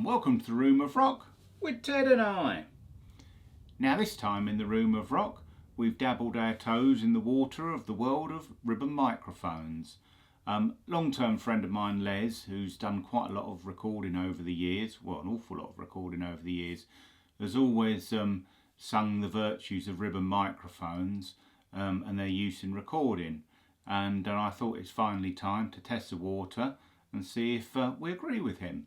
welcome to the Room of Rock with Ted and I. Now this time in the Room of Rock we've dabbled our toes in the water of the world of ribbon microphones. Long-term friend of mine, Les, who's done quite a lot of recording over the years, well, an awful lot of recording over the years, has always sung the virtues of ribbon microphones and their use in recording. And I thought it's finally time to test the water and see if we agree with him.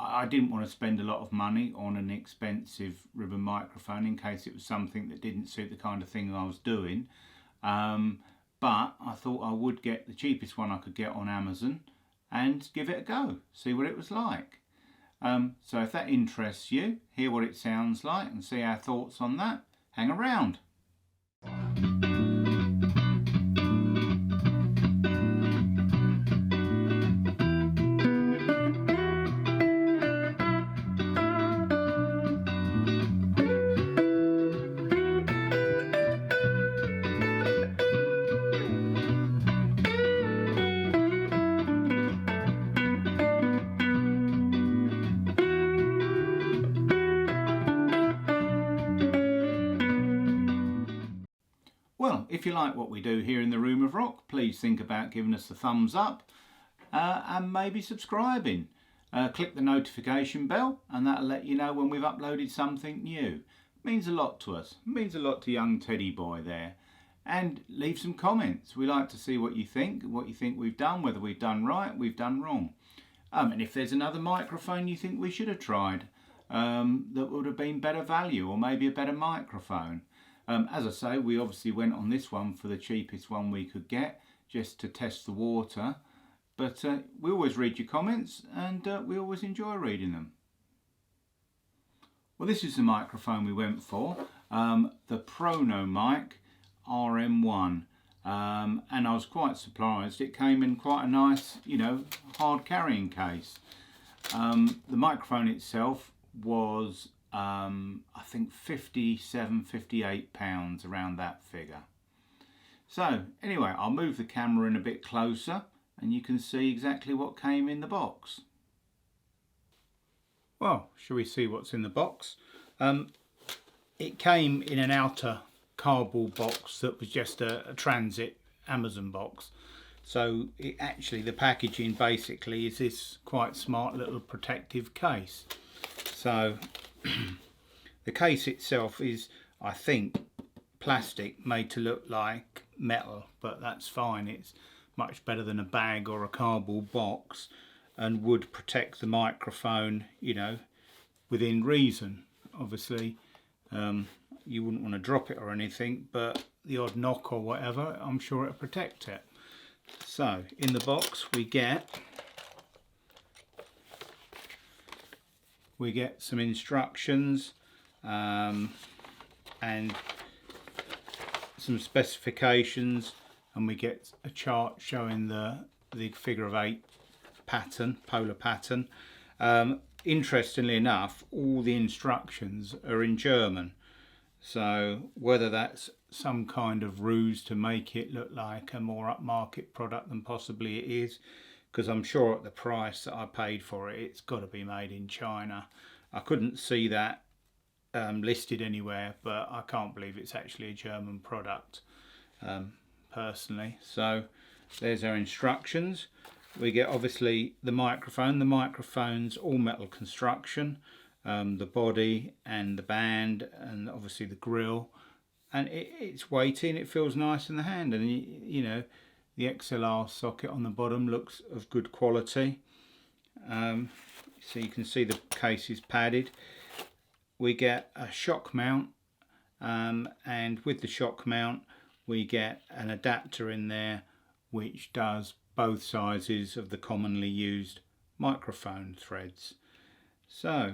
I didn't want to spend a lot of money on an expensive ribbon microphone in case it was something that didn't suit the kind of thing I was doing. But I thought I would get the cheapest one I could get on Amazon and give it a go, see what it was like. So if that interests you, hear what it sounds like and see our thoughts on that, hang around. Well, if you like what we do here in the Room of Rock, please think about giving us the thumbs up and maybe subscribing. Click the notification bell and that'll let you know when we've uploaded something new. It means a lot to us. It means a lot to young Teddy boy there. And leave some comments. We like to see what you think we've done, whether we've done right, we've done wrong. And if there's another microphone you think we should have tried that would have been better value or maybe a better microphone. As I say, we obviously went on this one for the cheapest one we could get, just to test the water. But we always read your comments and we always enjoy reading them. Well, this is the microphone we went for, the Prono mic RM1. And I was quite surprised. It came in quite a nice, hard carrying case. The microphone itself was I think 57, 58 pounds, around that figure. So anyway, I'll move the camera in a bit closer and you can see exactly what came in the box. Well, shall we see what's in the box? It came in an outer cardboard box that was just a transit Amazon box. So the packaging basically is this quite smart little protective case. So the case itself is, I think, plastic made to look like metal, but that's fine. It's much better than a bag or a cardboard box and would protect the microphone, within reason. Obviously, you wouldn't want to drop it or anything, but the odd knock or whatever, I'm sure it'll protect it. So in the box we get some instructions and some specifications, and we get a chart showing the figure of 8 pattern, polar pattern. Interestingly enough, all the instructions are in German, so whether that's some kind of ruse to make it look like a more upmarket product than possibly it is, because I'm sure at the price that I paid for it, it's got to be made in China. I couldn't see that listed anywhere, but I can't believe it's actually a German product, personally. So there's our instructions. We get obviously the microphone. The microphone's all metal construction, the body and the band and obviously the grill. And it's weighty and it feels nice in the hand, and the XLR socket on the bottom looks of good quality. So you can see the case is padded. We get a shock mount, and with the shock mount we get an adapter in there which does both sizes of the commonly used microphone threads. So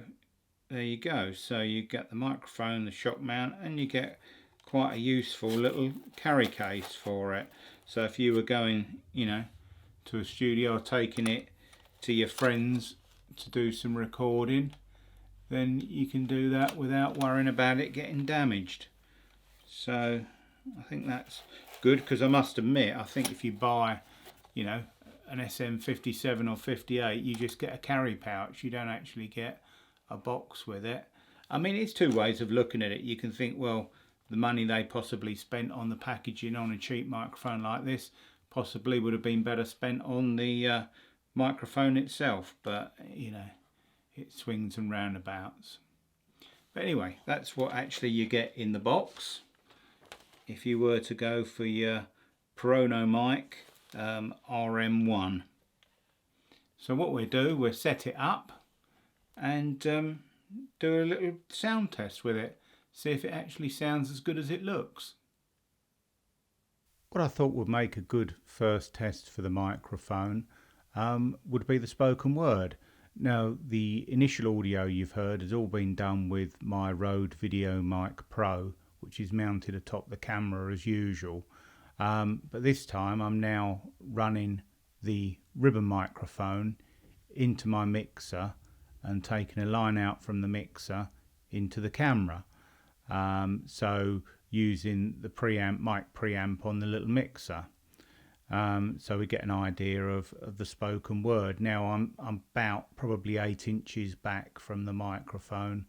there you go. So you get the microphone, the shock mount, and you get quite a useful little carry case for it. So if you were going, to a studio or taking it to your friends to do some recording, then you can do that without worrying about it getting damaged. So I think that's good, because I must admit, I think if you buy, an SM57 or 58, you just get a carry pouch. You don't actually get a box with it. I mean, it's two ways of looking at it. You can think, well, the money they possibly spent on the packaging on a cheap microphone like this possibly would have been better spent on the microphone itself, but you know, it swings and roundabouts. But anyway, that's what actually you get in the box if you were to go for your Porono mic RM1. So what we'll do, we'll set it up and do a little sound test with it, see if it actually sounds as good as it looks. What I thought would make a good first test for the microphone would be the spoken word. Now, the initial audio you've heard has all been done with my Rode Video Mic Pro, which is mounted atop the camera as usual. But this time I'm now running the ribbon microphone into my mixer and taking a line out from the mixer into the camera. So using the mic preamp on the little mixer. So we get an idea of the spoken word. Now I'm about probably 8 inches back from the microphone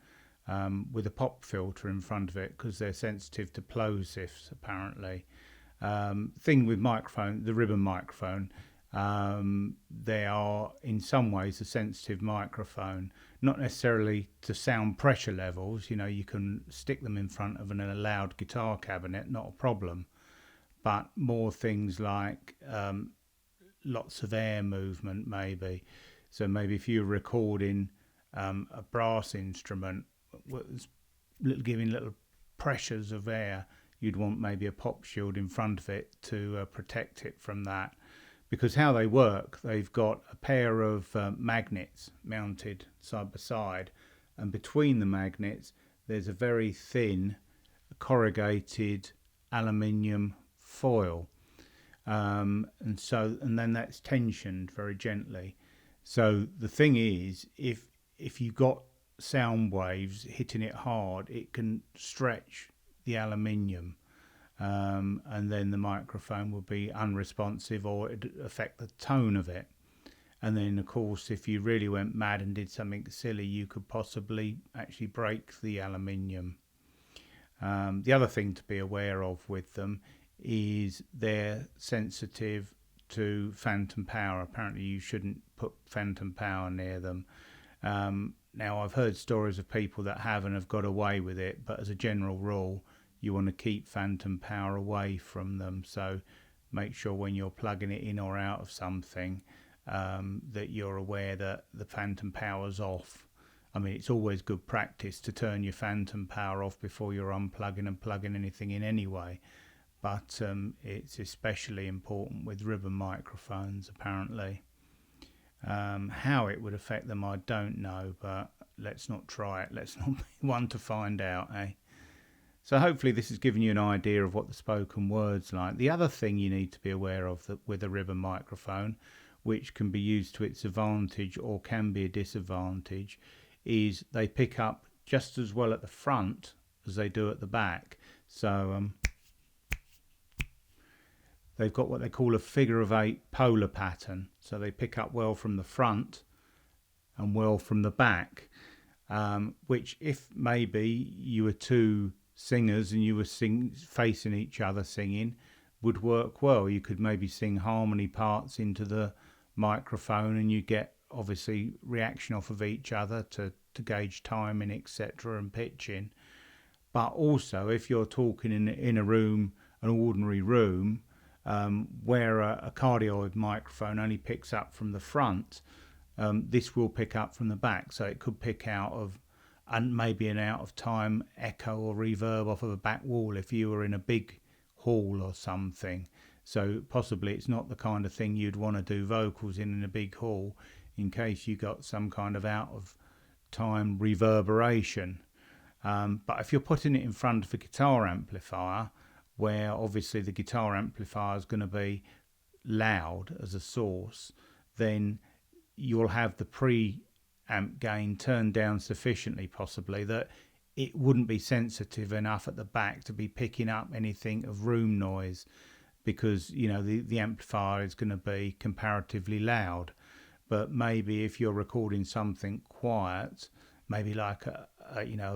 with a pop filter in front of it because they're sensitive to plosives apparently. Thing with the ribbon microphone, they are in some ways a sensitive microphone, not necessarily to sound pressure levels. You know, you can stick them in front of a loud guitar cabinet, not a problem, but more things like lots of air movement maybe. So maybe if you're recording a brass instrument giving little pressures of air, you'd want maybe a pop shield in front of it to protect it from that. Because how they work, they've got a pair of magnets mounted side by side, and between the magnets there's a very thin corrugated aluminium foil, and then that's tensioned very gently. So the thing is, if you've got sound waves hitting it hard, it can stretch the aluminium, and then the microphone will be unresponsive, or it'd affect the tone of it. And then of course, if you really went mad and did something silly, you could possibly actually break the aluminium. The other thing to be aware of with them is they're sensitive to phantom power. Apparently you shouldn't put phantom power near them. Now I've heard stories of people that have got away with it, but as a general rule you want to keep phantom power away from them. So make sure when you're plugging it in or out of something that you're aware that the phantom power's off. I mean, it's always good practice to turn your phantom power off before you're unplugging and plugging anything in anyway, but it's especially important with ribbon microphones apparently. How it would affect them I don't know, but let's not try it. Let's not be one to find out, eh? So hopefully this has given you an idea of what the spoken word's like. The other thing you need to be aware of with a ribbon microphone, which can be used to its advantage or can be a disadvantage, is they pick up just as well at the front as they do at the back. So they've got what they call a figure of 8 polar pattern. So they pick up well from the front and well from the back, which if maybe you were two singers and you were facing each other singing, would work well. You could maybe sing harmony parts into the microphone and you get obviously reaction off of each other to gauge timing, etc., and pitching. But also if you're talking in a room, an ordinary room, where a cardioid microphone only picks up from the front, this will pick up from the back, so it could pick out of and maybe an out of time echo or reverb off of a back wall if you were in a big hall or something. So possibly it's not the kind of thing you'd want to do vocals in a big hall, in case you got some kind of out of time reverberation. But if you're putting it in front of a guitar amplifier, where obviously the guitar amplifier is going to be loud as a source, then you'll have the preamp gain turned down sufficiently possibly that it wouldn't be sensitive enough at the back to be picking up anything of room noise. because the amplifier is going to be comparatively loud. But maybe if you're recording something quiet, maybe like a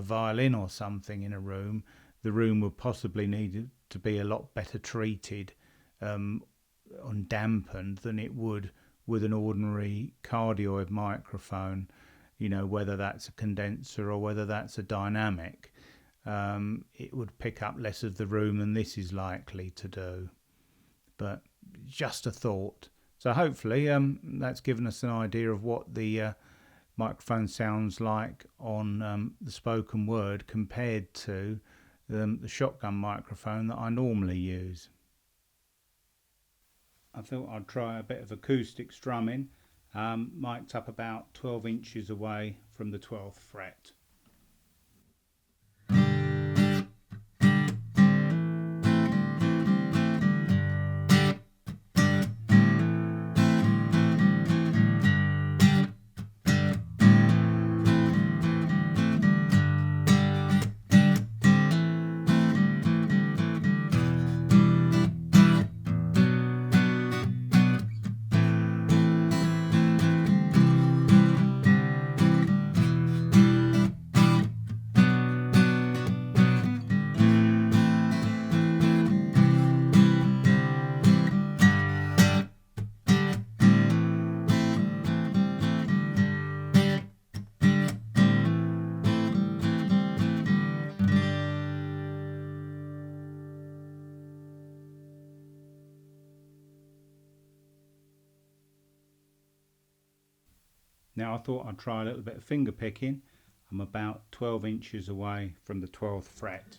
violin or something in a room, the room would possibly need to be a lot better treated and dampened than it would with an ordinary cardioid microphone, whether that's a condenser or whether that's a dynamic. It would pick up less of the room than this is likely to do. But just a thought. So hopefully that's given us an idea of what the microphone sounds like on the spoken word compared to the shotgun microphone that I normally use. I thought I'd try a bit of acoustic strumming, mic'd up about 12 inches away from the 12th fret. Now I thought I'd try a little bit of finger picking. I'm about 12 inches away from the 12th fret.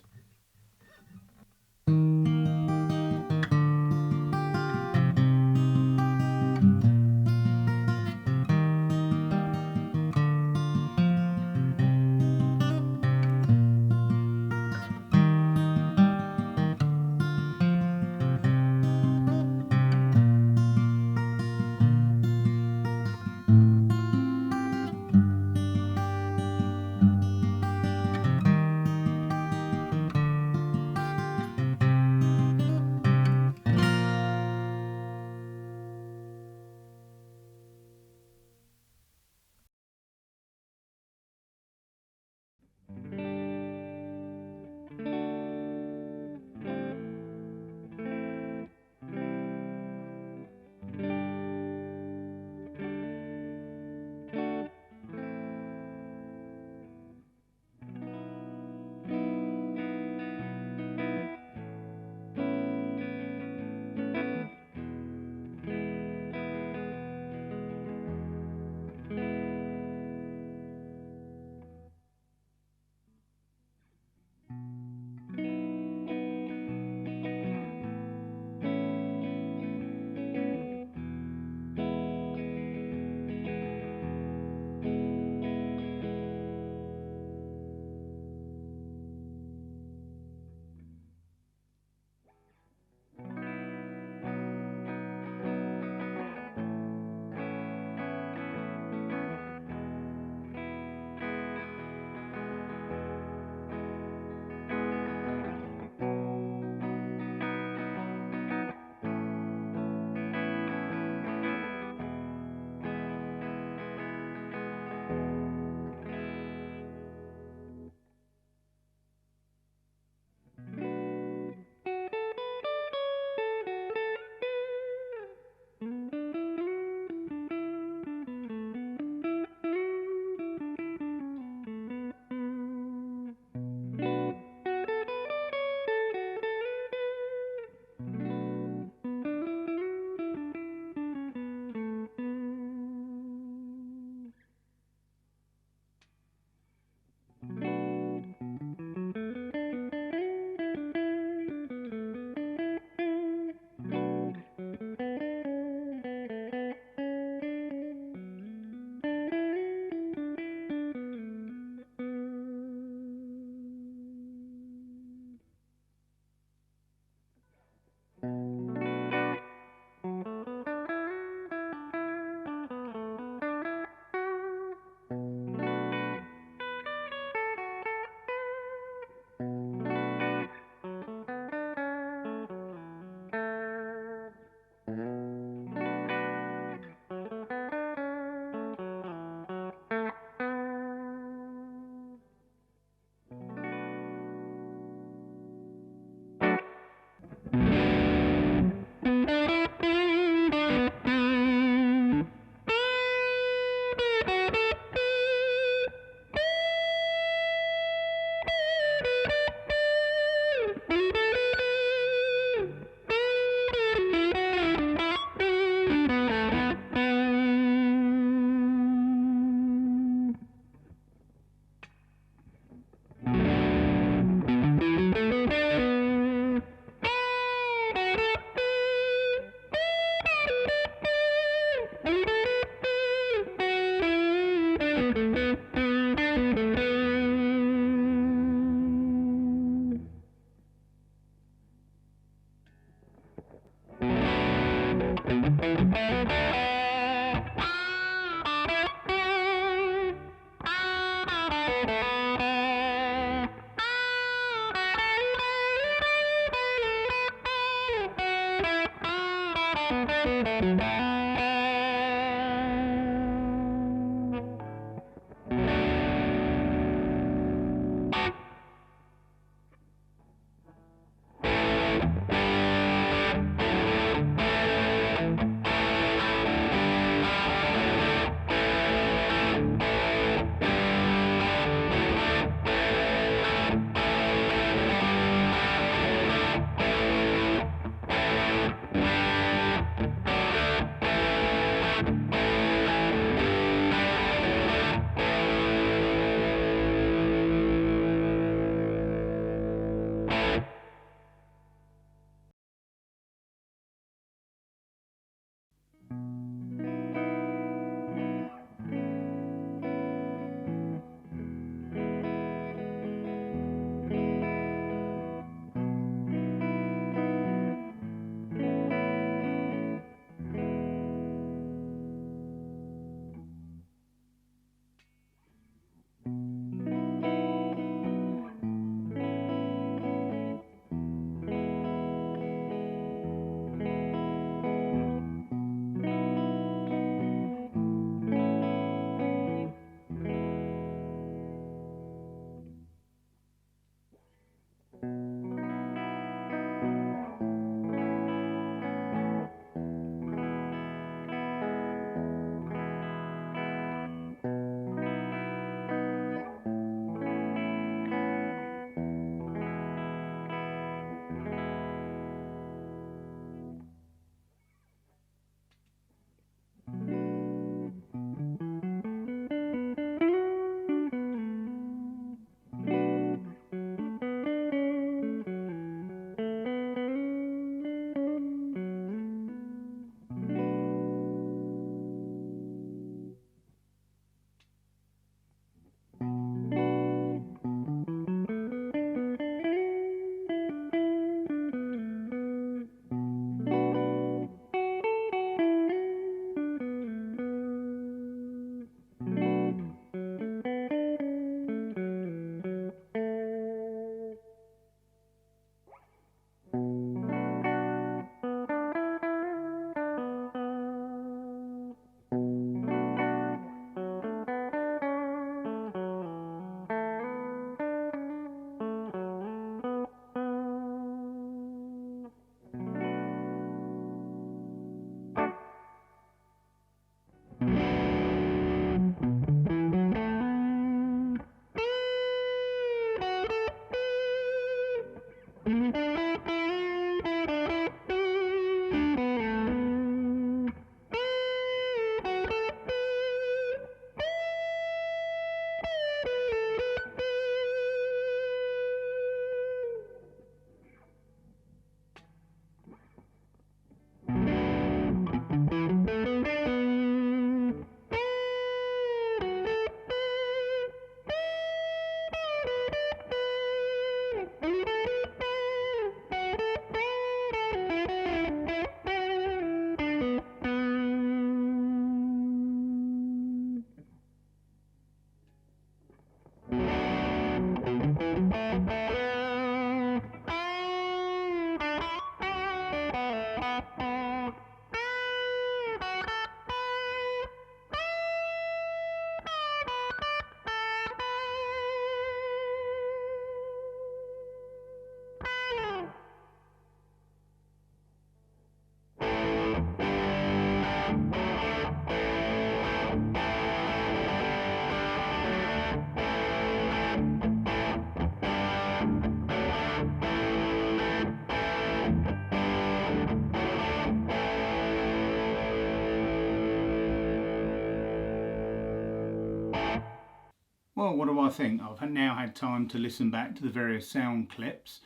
Well, what do I think? I've now had time to listen back to the various sound clips.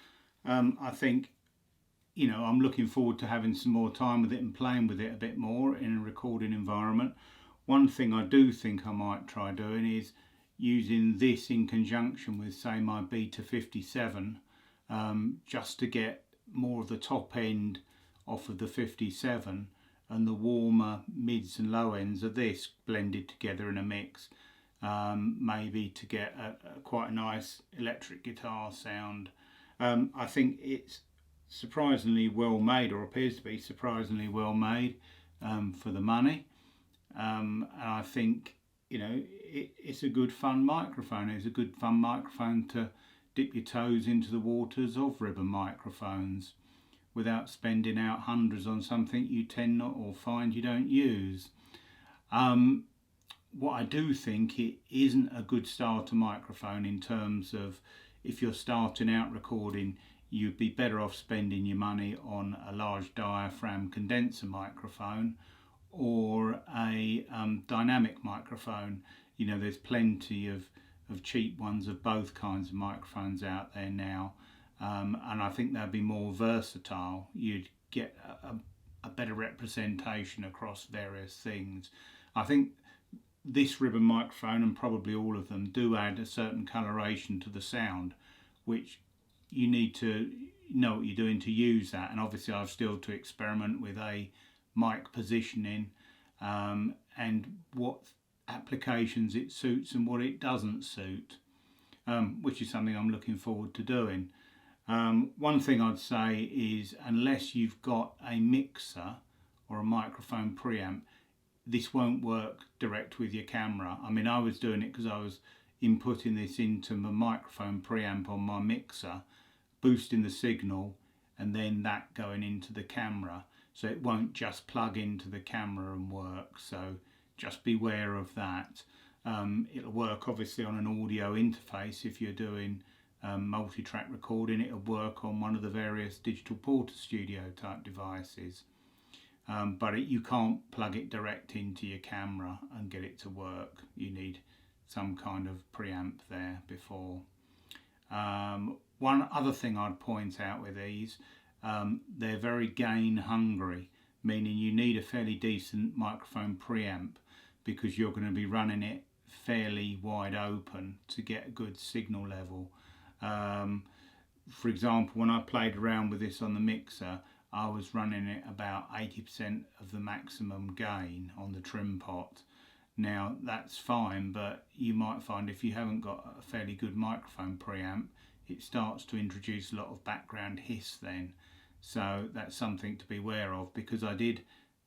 I think, I'm looking forward to having some more time with it and playing with it a bit more in a recording environment. One thing I do think I might try doing is using this in conjunction with, say, my Beta 57, just to get more of the top end off of the 57 and the warmer mids and low ends of this blended together in a mix, maybe to get quite a nice electric guitar sound. I think it's surprisingly well made, or appears to be surprisingly well made, for the money. And I think, you know, it's a good fun microphone. It's a good fun microphone to dip your toes into the waters of ribbon microphones without spending out hundreds on something you tend not, or find you don't use. What I do think, it isn't a good starter microphone in terms of, if you're starting out recording, you'd be better off spending your money on a large diaphragm condenser microphone or a dynamic microphone. You know, there's plenty of cheap ones of both kinds of microphones out there now, and I think they'd be more versatile. You'd get a better representation across various things. I think this ribbon microphone, and probably all of them, do add a certain coloration to the sound, which you need to know what you're doing to use that. And obviously I've still to experiment with a mic positioning, and what applications it suits and what it doesn't suit, which is something I'm looking forward to doing. One thing I'd say is, unless you've got a mixer or a microphone preamp, this won't work direct with your camera. I mean, I was doing it because I was inputting this into my microphone preamp on my mixer, boosting the signal, and then that going into the camera. So it won't just plug into the camera and work. So just beware of that. It'll work obviously on an audio interface if you're doing multi-track recording. It'll work on one of the various digital Porta Studio type devices. But you can't plug it direct into your camera and get it to work. You need some kind of preamp there before. One other thing I'd point out with these, they're very gain hungry, meaning you need a fairly decent microphone preamp because you're going to be running it fairly wide open to get a good signal level. For example, when I played around with this on the mixer, I was running it about 80% of the maximum gain on the trim pot. Now that's fine, but you might find if you haven't got a fairly good microphone preamp, it starts to introduce a lot of background hiss then. So that's something to be aware of, because I did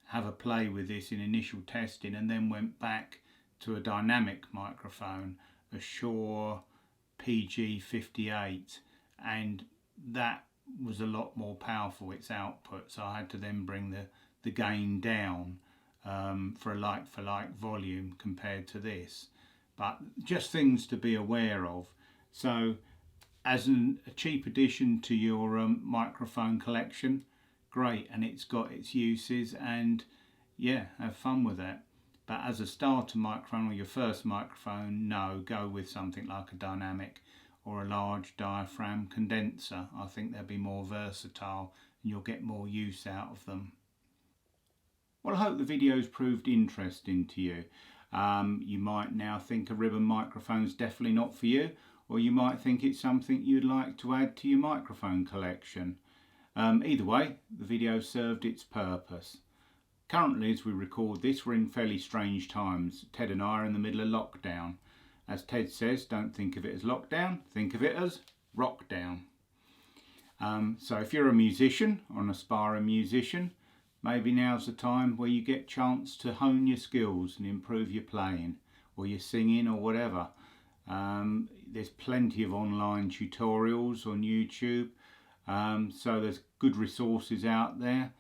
have a play with this in initial testing and then went back to a dynamic microphone, a Shure PG58, and that was a lot more powerful, its output, so I had to then bring the gain down for a like volume compared to this. But just things to be aware of. So as a cheap addition to your microphone collection, great, and it's got its uses, and yeah, have fun with it. But as a starter microphone or your first microphone, no, go with something like a dynamic or a large diaphragm condenser. I think they'll be more versatile and you'll get more use out of them. Well, I hope the video's proved interesting to you. You might now think a ribbon microphone's definitely not for you, or you might think it's something you'd like to add to your microphone collection. Either way, the video served its purpose. Currently, as we record this, we're in fairly strange times. Ted and I are in the middle of lockdown. As Ted says, don't think of it as lockdown, think of it as rockdown. So if you're a musician or an aspiring musician, maybe now's the time where you get a chance to hone your skills and improve your playing or your singing or whatever. There's plenty of online tutorials on YouTube, so there's good resources out there.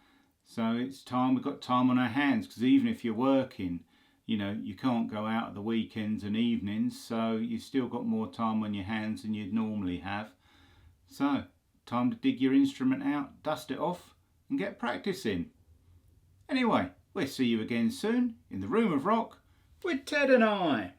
So it's time, we've got time on our hands, because even if you're working, you know, you can't go out at the weekends and evenings, so you've still got more time on your hands than you'd normally have. So, time to dig your instrument out, dust it off and get practicing. Anyway, we'll see you again soon in the Room of Rock with Ted and I.